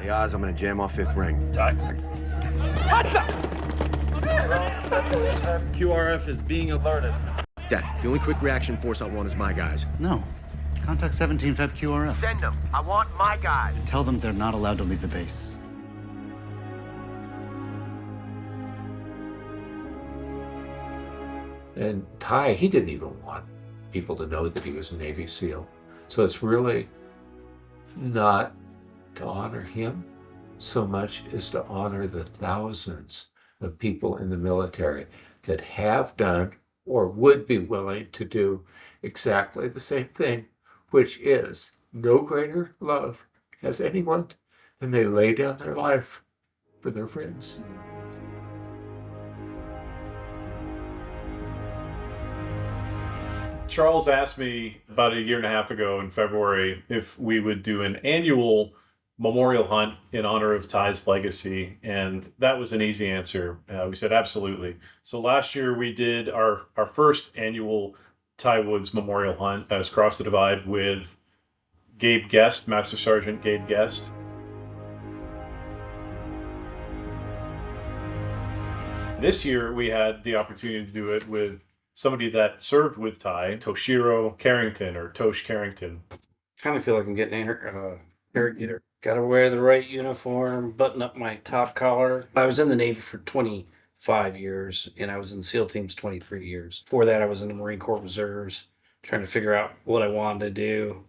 The odds I'm gonna jam off fifth ring. QRF is being alerted. Dad, the only quick reaction force I want is my guys. No. Contact 17 Feb QRF. Send them. I want my guys. And tell them they're not allowed to leave the base. And Ty, he didn't even want people to know that he was a Navy SEAL. So it's really not to honor him so much as to honor the thousands of people in the military that have done or would be willing to do exactly the same thing, which is no greater love has anyone than they lay down their life for their friends. Charles asked me about a year and a half ago in February if we would do an annual memorial hunt in honor of Ty's legacy, and that was an easy answer. We said absolutely. So last year we did our first annual Ty Woods Memorial Hunt. That was Cross the Divide with Gabe Guest, Master Sergeant Gabe Guest. This year we had the opportunity to do it with somebody that served with Ty, Toshiro Carrington, or Tosh Carrington. Kind of feel like I'm getting interrogator. Got to wear the right uniform, button up my top collar. I was in the Navy for 25 years, and I was in SEAL teams 23 years. Before that, I was in the Marine Corps Reserves, trying to figure out what I wanted to do.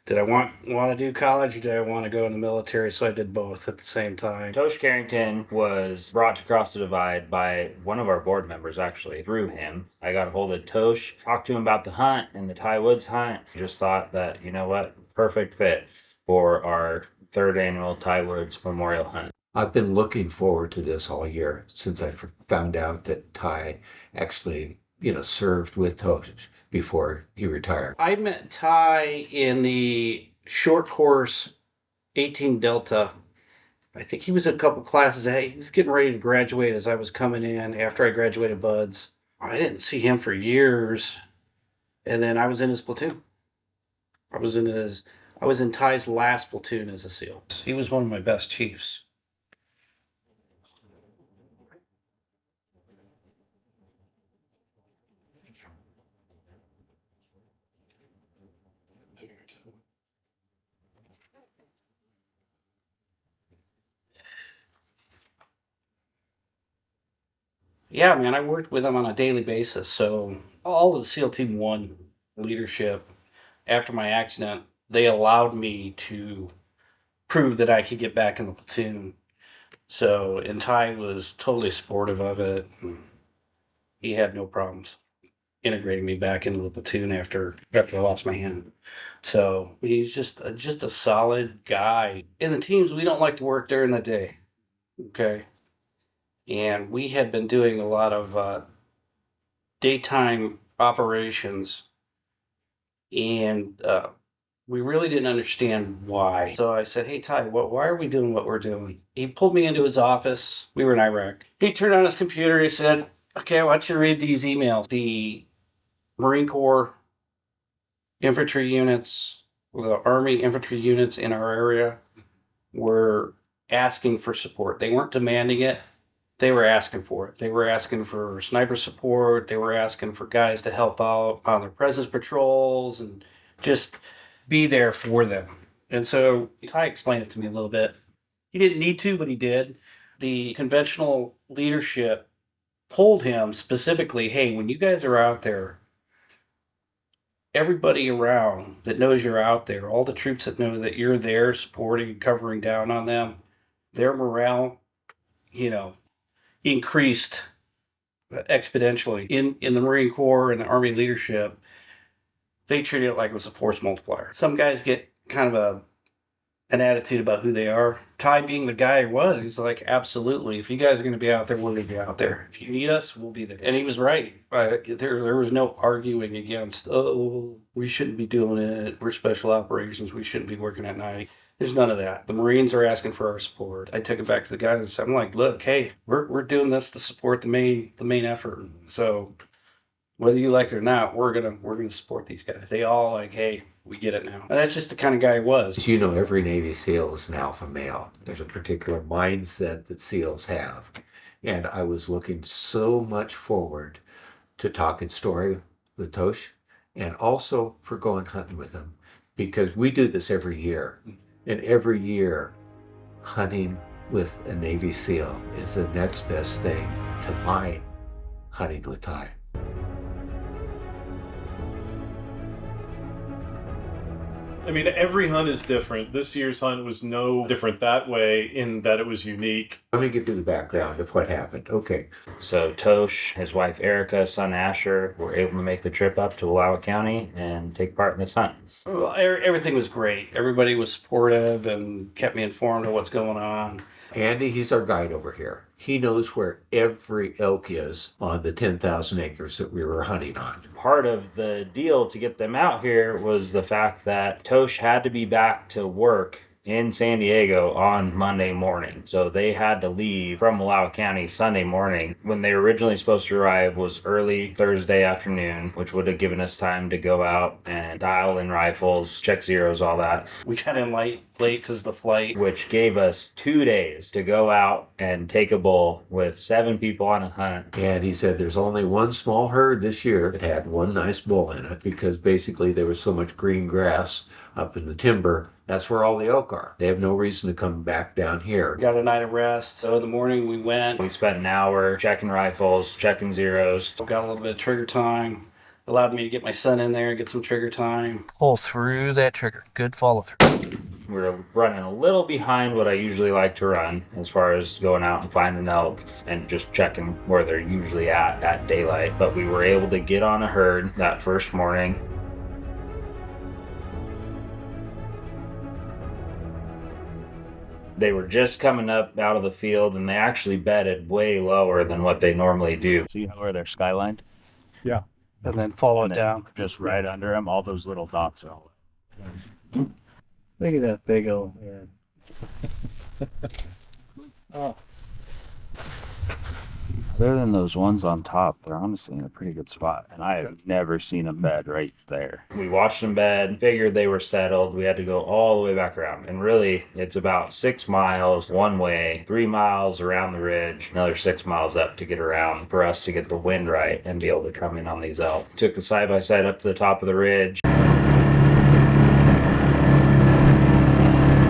Did I want to do college, or did I want to go in the military? So I did both at the same time. Tosh Carrington was brought to Cross the Divide by one of our board members, actually. Through him, I got a hold of Tosh, talked to him about the hunt and the Ty Woods hunt. Just thought that, you know what, perfect fit for our third annual Ty Woods Memorial Hunt. I've been looking forward to this all year since I found out that Ty actually, served with Tosh before he retired. I met Ty in the short course 18 Delta. I think he was a couple classes ahead. He was getting ready to graduate as I was coming in after I graduated BUDS. I didn't see him for years. And then I was in his platoon. I was in Ty's last platoon as a SEAL. He was one of my best chiefs. Yeah, man, I worked with him on a daily basis. So all of the SEAL Team 1 leadership, after my accident, they allowed me to prove that I could get back in the platoon. So, and Ty was totally supportive of it. He had no problems integrating me back into the platoon after I lost my hand. So he's just a solid guy. In the teams, we don't like to work during the day. Okay. And we had been doing a lot of daytime operations, and we really didn't understand why. So I said, hey, Ty, why are we doing what we're doing? He pulled me into his office. We were in Iraq. He turned on his computer. He said, okay, I want you to read these emails. The Marine Corps infantry units, the Army infantry units in our area were asking for support. They weren't demanding it. They were asking for it. They were asking for sniper support. They were asking for guys to help out on their presence patrols and just be there for them. And so Ty explained it to me a little bit. He didn't need to, but he did. The conventional leadership told him specifically, hey, when you guys are out there, everybody around that knows you're out there, all the troops that know that you're there supporting and covering down on them, their morale, increased exponentially. In the Marine Corps and the Army leadership, they treat it like it was a force multiplier. Some guys get kind of an attitude about who they are. Ty, being the guy he was, he's like, absolutely. If you guys are going to be out there, we're going to be out there. If you need us, we'll be there. And he was right. There was no arguing against, we shouldn't be doing it. We're special operations. We shouldn't be working at night. There's none of that. The Marines are asking for our support. I took it back to the guys. I'm like, look, hey, we're doing this to support the main effort. So whether you like it or not, we're gonna support these guys. They all like, hey, we get it now. And that's just the kind of guy he was. As you know, every Navy SEAL is an alpha male. There's a particular mindset that SEALs have. And I was looking so much forward to talking story with Tosh and also for going hunting with him, because we do this every year. And every year, hunting with a Navy SEAL is the next best thing to my hunting with Ty. I mean, every hunt is different. This year's hunt was no different that way in that it was unique. Let me give you the background of what happened. Okay. So Tosh, his wife Erica, son Asher were able to make the trip up to Wallowa County and take part in this hunt. Well, everything was great. Everybody was supportive and kept me informed of what's going on. Andy, he's our guide over here. He knows where every elk is on the 10,000 acres that we were hunting on. Part of the deal to get them out here was the fact that Tosh had to be back to work in San Diego on Monday morning. So they had to leave from Wallowa County Sunday morning. When they were originally supposed to arrive was early Thursday afternoon, which would have given us time to go out and dial in rifles, check zeros, all that. We got in late because of the flight. Which gave us 2 days to go out and take a bull with 7 people on a hunt. And he said there's only one small herd this year that had one nice bull in it, because basically there was so much green grass up in the timber. That's where all the elk are. They have no reason to come back down here. Got a night of rest. So in the morning we went. We spent an hour checking rifles, checking zeros. Got a little bit of trigger time. Allowed me to get my son in there, get some trigger time. Pull through that trigger. Good follow through. We were running a little behind what I usually like to run as far as going out and finding elk and just checking where they're usually at daylight. But we were able to get on a herd that first morning. They were just coming up out of the field, and they actually bedded way lower than what they normally do. See where they're skylined? Yeah. And then follow it down. Just right under them, all those little dots are all. Look at that big old head. Oh. Other than those ones on top, they're honestly in a pretty good spot. And I have never seen a bed right there. We watched them bed, figured they were settled. We had to go all the way back around. And really, it's about 6 miles one way, 3 miles around the ridge, another 6 miles up to get around for us to get the wind right and be able to come in on these elk. Took the side-by-side up to the top of the ridge.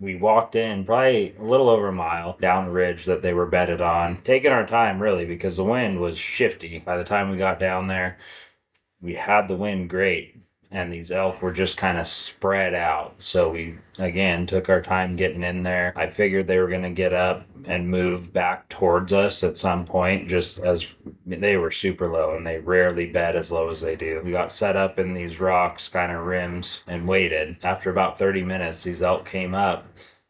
We walked in probably a little over a mile down the ridge that they were bedded on, taking our time really because the wind was shifty. By the time we got down there, we had the wind great, and these elk were just kind of spread out. So we, again, took our time getting in there. I figured they were going to get up and move back towards us at some point, just as they were super low, and they rarely bed as low as they do. We got set up in these rocks, kind of rims, and waited. After about 30 minutes, these elk came up.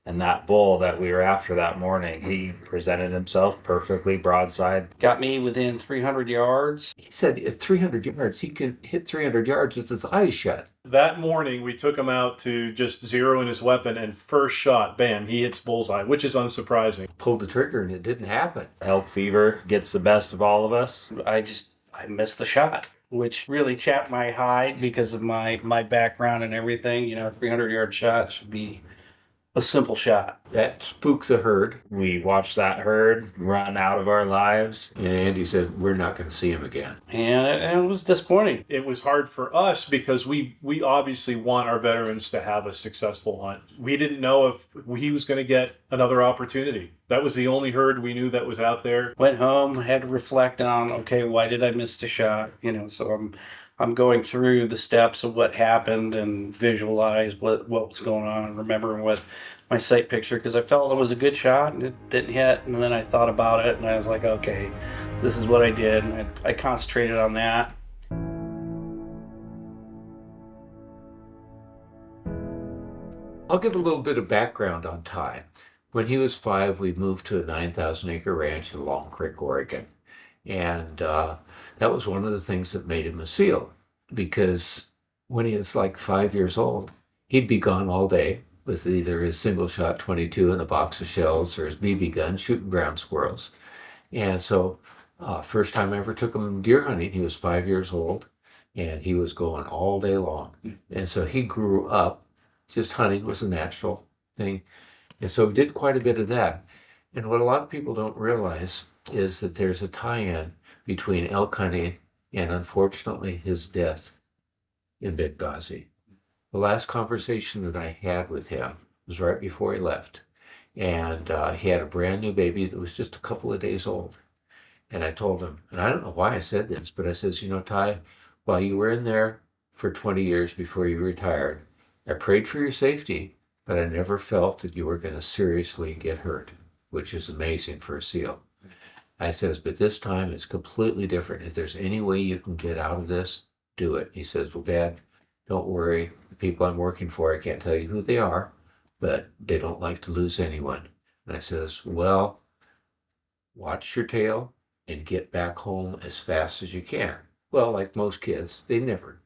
And that bull that we were after that morning, he presented himself perfectly broadside. Got me within 300 yards. He said at 300 yards, he can hit 300 yards with his eyes shut. That morning, we took him out to just zero in his weapon, and first shot, bam, he hits bullseye, which is unsurprising. Pulled the trigger and it didn't happen. Elk fever gets the best of all of us. I missed the shot, which really chapped my hide because of my background and everything. You know, a 300-yard shot should be a simple shot. That spooked the herd. We watched that herd run out of our lives. And Andy said, we're not going to see him again. And it was disappointing. It was hard for us because we obviously want our veterans to have a successful hunt. We didn't know if he was going to get another opportunity. That was the only herd we knew that was out there. Went home, had to reflect on, okay, why did I miss the shot? You know, so I'm going through the steps of what happened and visualize what was going on, remembering what my sight picture, because I felt it was a good shot and it didn't hit. And then I thought about it and I was like, okay, this is what I did. And I concentrated on that. I'll give a little bit of background on Ty. When he was 5, we moved to a 9,000-acre ranch in Long Creek, Oregon. And that was one of the things that made him a SEAL, because when he was like 5 years old, he'd be gone all day with either his single-shot .22 and a box of shells or his BB gun shooting ground squirrels. And so First time I ever took him deer hunting, he was 5 years old, and he was going all day long. And so he grew up, just hunting was a natural thing. And so we did quite a bit of that. And what a lot of people don't realize is that there's a tie-in between elk hunting and, unfortunately, his death in Benghazi. The last conversation that I had with him was right before he left. And he had a brand new baby that was just a couple of days old. And I told him, and I don't know why I said this, but I says, Ty, while you were in there for 20 years before you retired, I prayed for your safety, but I never felt that you were going to seriously get hurt, which is amazing for a SEAL. I says, but this time it's completely different. If there's any way you can get out of this, do it. He says, well, Dad, don't worry. The people I'm working for, I can't tell you who they are, but they don't like to lose anyone. And I says, well, watch your tail and get back home as fast as you can. Well, like most kids, they never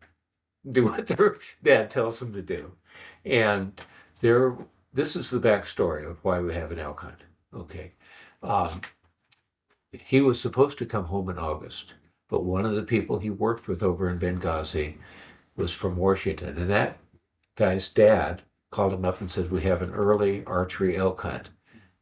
do what their dad tells them to do. And this is the backstory of why we have an elk hunt. Okay. He was supposed to come home in August, but one of the people he worked with over in Benghazi was from Washington. And that guy's dad called him up and said, we have an early archery elk hunt,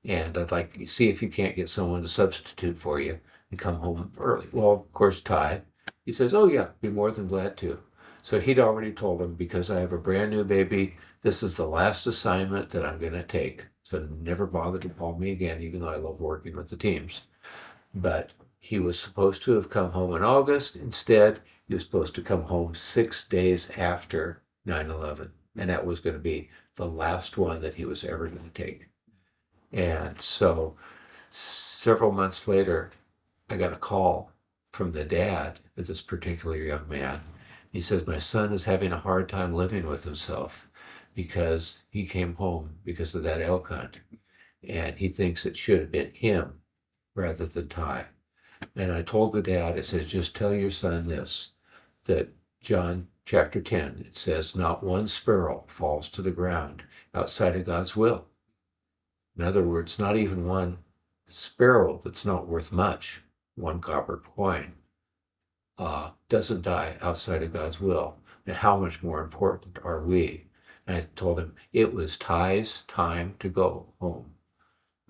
and I'd like to see if you can't get someone to substitute for you and come home early. Well, of course, Ty, he says, oh yeah, be more than glad to. So he'd already told him, because I have a brand new baby, this is the last assignment that I'm going to take. So never bother to call me again, even though I love working with the teams. But he was supposed to have come home in August. Instead, he was supposed to come home 6 days after 9/11. And that was going to be the last one that he was ever going to take. And so several months later, I got a call from the dad of this particular young man. He says, my son is having a hard time living with himself because he came home because of that elk hunt. And he thinks it should have been him rather than Ty. And I told the dad, I said, just tell your son this, that John chapter 10, it says, not one sparrow falls to the ground outside of God's will. In other words, not even one sparrow that's not worth much, one copper coin, doesn't die outside of God's will. And how much more important are we? And I told him it was Ty's time to go home.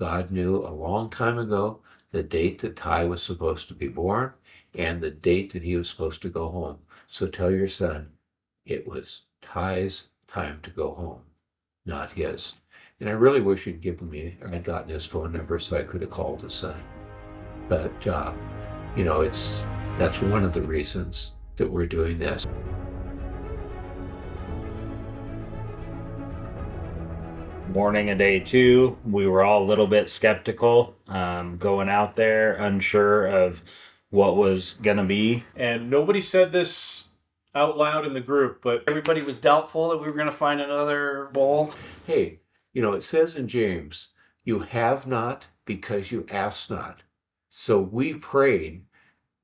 God knew a long time ago the date that Ty was supposed to be born and the date that he was supposed to go home. So tell your son it was Ty's time to go home, not his. And I really wish he'd given me, or I'd gotten his phone number so I could have called his son. But, that's one of the reasons that we're doing this. Morning of day 2, we were all a little bit skeptical, going out there, unsure of what was going to be. And nobody said this out loud in the group, but Everybody was doubtful that we were going to find another bull. Hey, it says in James, you have not because you ask not. So we prayed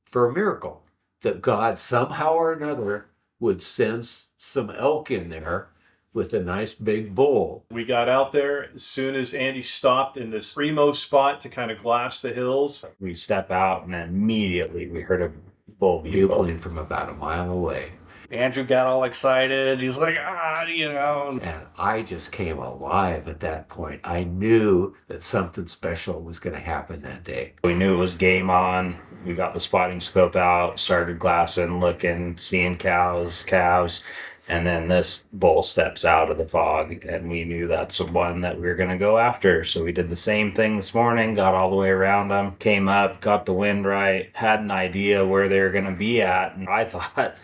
for a miracle, that God somehow or another would send some elk in there with a nice big bull. we got out there as soon as Andy stopped in this primo spot to kind of glass the hills. We step out and immediately we heard a bull Bugling from about a mile away. Andrew got all excited. He's like, And I just came alive at that point. I knew that something special was going to happen that day. We knew it was game on. We got the spotting scope out, started glassing, looking, seeing cows, calves, and then this bull steps out of the fog, and we knew that's the one that we were going to go after. So we did the same thing this morning, got all the way around them, came up, got the wind right, had an idea where they were going to be at, and I thought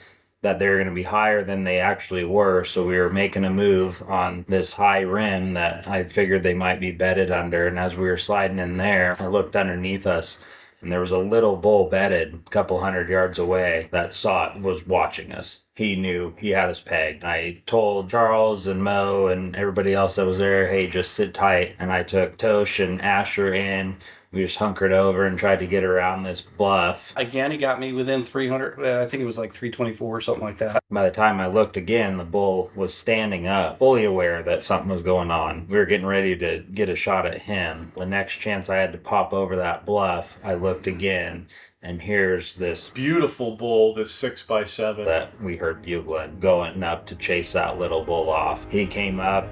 that they were going to be higher than they actually were. So we were making a move on this high rim that I figured they might be bedded under. And as we were sliding in there, I looked underneath us and there was a little bull bedded a couple 100 yards away that was watching us. He knew he had us pegged. I told Charles and Mo and everybody else that was there, hey, just sit tight. And I took Tosh and Asher in. We just hunkered over and tried to get around this bluff. Again, he got me within 300. I think it was like 324 or something like that. By the time I looked again, the bull was standing up, fully aware that something was going on. We were getting ready to get a shot at him. The next chance I had to pop over that bluff, I looked again, And here's this Beautiful bull, this 6x7. that we heard bugling going up to chase that little bull off. He came up,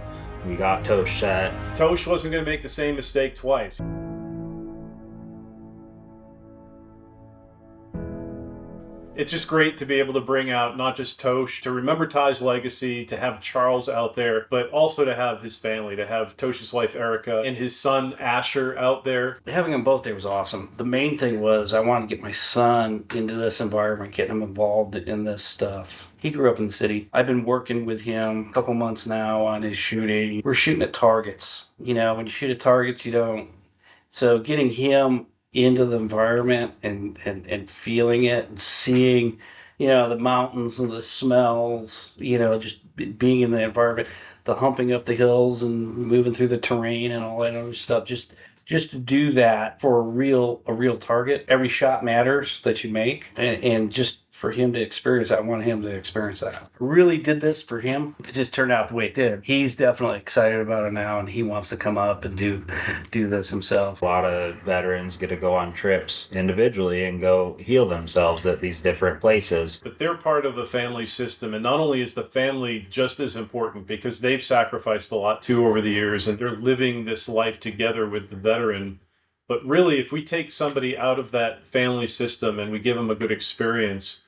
we got Tosh set. Tosh wasn't going to make the same mistake twice. It's just great to be able to bring out not just Tosh, to remember Ty's legacy, to have Charles out there, but also to have his family, to have Tosh's wife Erica and his son Asher out there. Having them both there was awesome. The main thing was I wanted to get my son into this environment, get him involved in this stuff. He grew up in the city. I've been working with him a couple months now on his shooting. We're shooting at targets. You know, when you shoot at targets, you don't. So getting him into the environment and feeling it and seeing, you know, the mountains and the smells, you know, just being in the environment, the humping up the hills and moving through the terrain and all that other stuff. Just to do that for a real target. Every shot matters that you make, and just for him to experience that, I want him to experience that. I really did this for him. It just turned out the way it did. He's definitely excited about it now, and he wants to come up and do this himself. A lot of veterans get to go on trips individually and go heal themselves at these different places. But they're part of a family system, and not only is the family just as important because they've sacrificed a lot too over the years, and they're living this life together with the veteran. But really, if we take somebody out of that family system and we give them a good experience,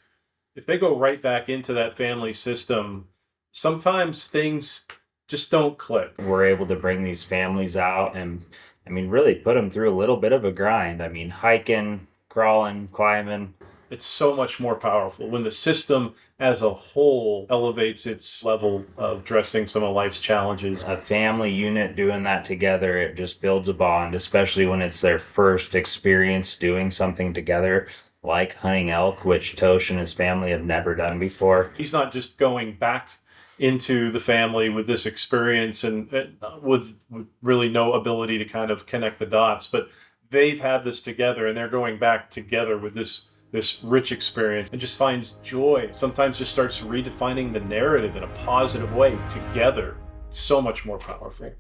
if they go right back into that family system, sometimes things just don't click. We're able to bring these families out and, I mean, really put them through a little bit of a grind. I mean, hiking, crawling, climbing. It's so much more powerful when the system as a whole elevates its level of addressing some of life's challenges. A family unit doing that together, it just builds a bond, especially when it's their first experience doing something together, like hunting elk, which Tosh and his family have never done before. He's not just going back into the family with this experience and with really no ability to kind of connect the dots, but they've had this together and they're going back together with this rich experience and just finds joy. Sometimes just starts redefining the narrative in a positive way together. It's so much more powerful.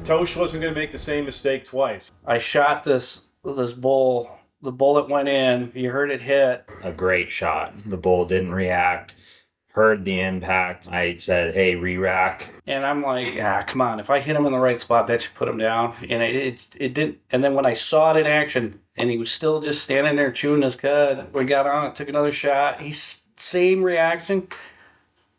Tosh wasn't going to make the same mistake twice. I shot this bull. The bullet went in. You heard it hit. A great shot. The bull didn't react. Heard the impact. I said, hey, re-rack. And I'm like, come on. If I hit him in the right spot, that should put him down. And it didn't. And then when I saw it in action, and he was still just standing there chewing his cud, we got on it, took another shot. Same reaction.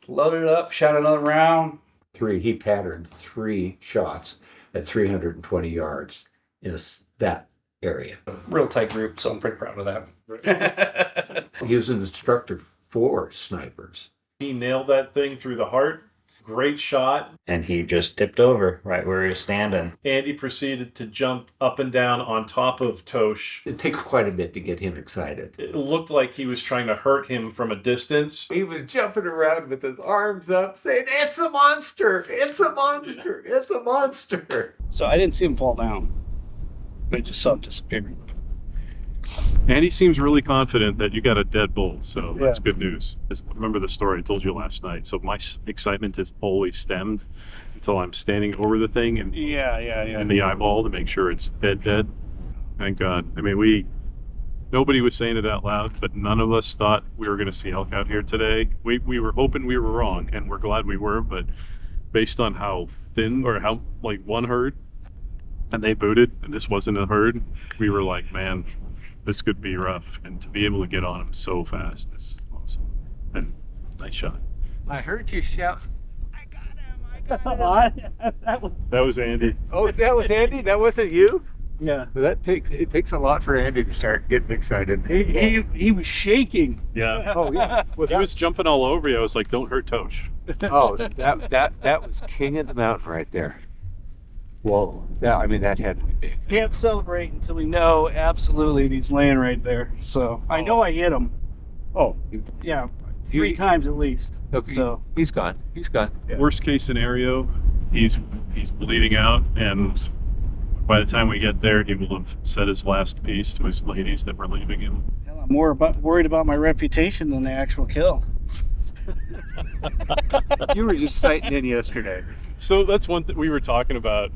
Loaded up, shot another round. He patterned 3 shots at 320 yards in that area. Real tight group, so I'm pretty proud of that. He was an instructor for snipers. He nailed that thing through the heart. Great shot. And he just tipped over right where he was standing. Andy proceeded to jump up and down on top of Tosh. It takes quite a bit to get him excited. It looked like he was trying to hurt him from a distance. He was jumping around with his arms up saying, "It's a monster! It's a monster! It's a monster!" So I didn't see him fall down. I just saw him disappear. Andy seems really confident that you got a dead bull, so Yeah. that's good news. Remember the story I told you last night. So my excitement is always stemmed until I'm standing over the thing and in the eyeball to make sure it's dead. Thank God. I mean, nobody was saying it out loud, but none of us thought we were going to see elk out here today. We were hoping we were wrong, and we're glad we were, but based on how thin or how like one herd, and they booted, and this wasn't a herd, we were like, man, this could be rough. And to be able to get on him so fast is awesome. And nice shot. I heard you shout, "I got him! That was Andy. Oh, that was Andy? That wasn't you? Yeah. It takes a lot for Andy to start getting excited. He was shaking. Yeah. Oh yeah. Well, He was jumping all over you. I was like, don't hurt Tosh. that was king of the mountain right there. Whoa. Yeah, I mean that had to be big. Can't celebrate until we know absolutely he's laying right there. So I know I hit him. Oh, Yeah, 3 times at least. okay. So He's gone. Yeah. Worst case scenario, he's bleeding out, and by the time we get there, he will have said his last piece to his ladies that were leaving him. hell, I'm more worried about my reputation than the actual kill. You were just sighting in yesterday. So that's one thing we were talking about.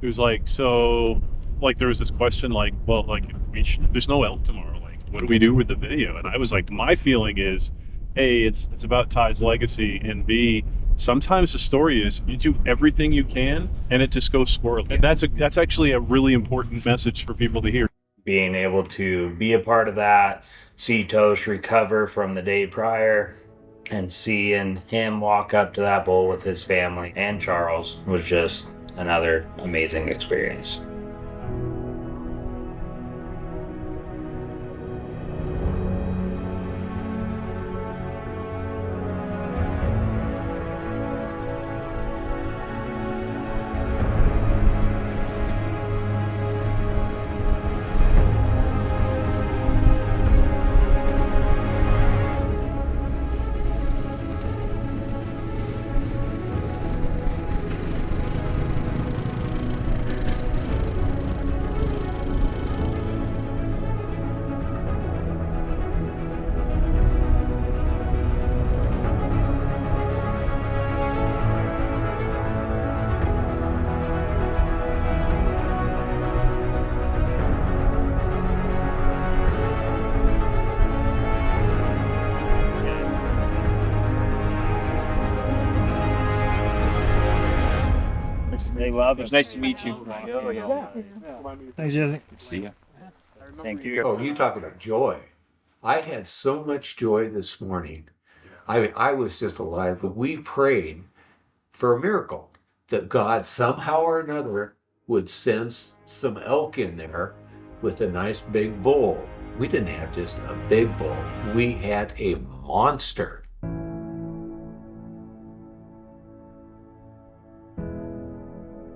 It was like, so, like, there was this question, like, well, like, if there's no elk tomorrow, like, what do we do with the video? And I was like, my feeling is, A, it's about Ty's legacy, and B, sometimes the story is you do everything you can and it just goes squirrely. And that's actually a really important message for people to hear. Being able to be a part of that, see Tosh recover from the day prior, and seeing him walk up to that bull with his family and Charles was just another amazing experience. They love it. It's nice to meet you. Thanks, Jesse. See ya. Thank you. Oh, you talk about joy. I had so much joy this morning. I was just alive. We prayed for a miracle, that God somehow or another would send some elk in there with a nice big bull. We didn't have just a big bull. We had a monster.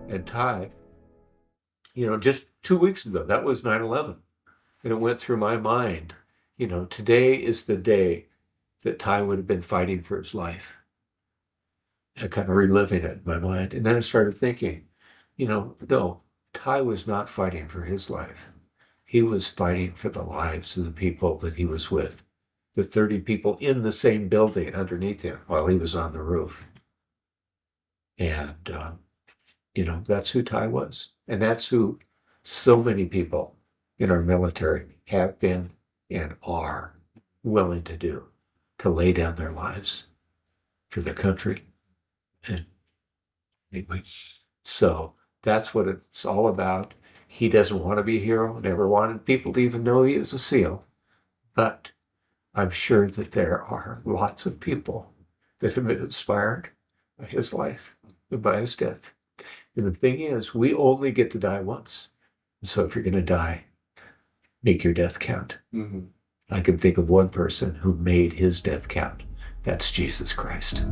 And Ty, just 2 weeks ago, that was 9/11. And it went through my mind, today is the day that Ty would have been fighting for his life. I kind of reliving it in my mind. And then I started thinking, no, Ty was not fighting for his life. He was fighting for the lives of the people that he was with, the 30 people in the same building underneath him while he was on the roof. And, that's who Ty was. And that's who so many people in our military have been and are willing to do, to lay down their lives for their country. And anyway, so that's what it's all about. He doesn't want to be a hero, never wanted people to even know he was a SEAL. But I'm sure that there are lots of people that have been inspired by his life and by his death. And the thing is, we only get to die once. So if you're going to die, make your death count. I can think of one person who made his death count. That's Jesus Christ.